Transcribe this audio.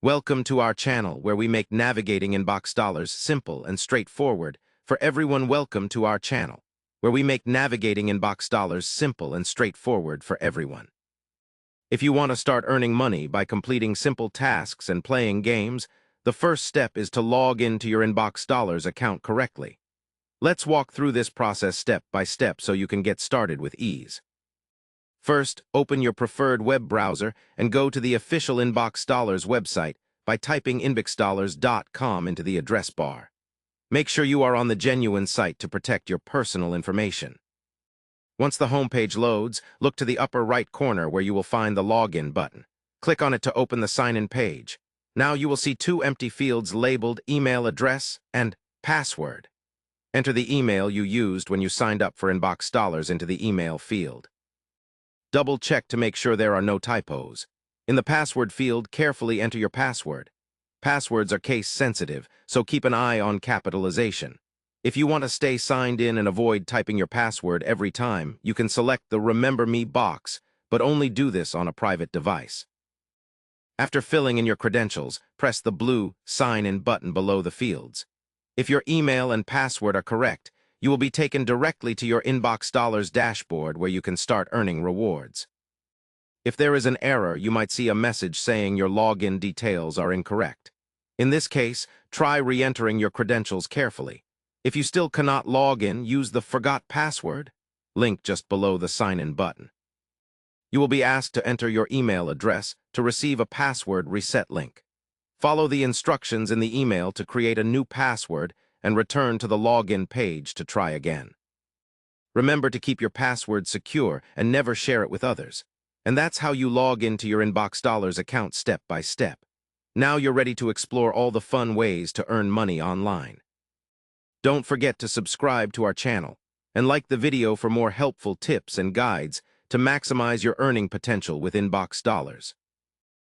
Welcome to our channel where we make navigating InboxDollars simple and straightforward for everyone. Welcome to our channel where we make navigating InboxDollars simple and straightforward for everyone. If you want to start earning money by completing simple tasks and playing games, the first step is to log into your InboxDollars account correctly. Let's walk through this process step by step so you can get started with ease. First, open your preferred web browser and go to the official InboxDollars website by typing InboxDollars.com into the address bar. Make sure you are on the genuine site to protect your personal information. Once the homepage loads, look to the upper right corner where you will find the Login button. Click on it to open the sign-in page. Now you will see two empty fields labeled Email Address and Password. Enter the email you used when you signed up for InboxDollars into the email field. Double-check to make sure there are no typos. In the password field, carefully enter your password. Passwords are case-sensitive, so keep an eye on capitalization. If you want to stay signed in and avoid typing your password every time, you can select the Remember Me box, but only do this on a private device. After filling in your credentials, press the blue Sign In button below the fields. If your email and password are correct, you will be taken directly to your InboxDollars dashboard where you can start earning rewards. If there is an error, you might see a message saying your login details are incorrect. In this case, try re-entering your credentials carefully. If you still cannot log in, use the Forgot Password link just below the Sign In button. You will be asked to enter your email address to receive a password reset link. Follow the instructions in the email to create a new password and return to the login page to try again. Remember to keep your password secure and never share it with others. And that's how you log into your InboxDollars account step by step. Now you're ready to explore all the fun ways to earn money online. Don't forget to subscribe to our channel and like the video for more helpful tips and guides to maximize your earning potential with InboxDollars.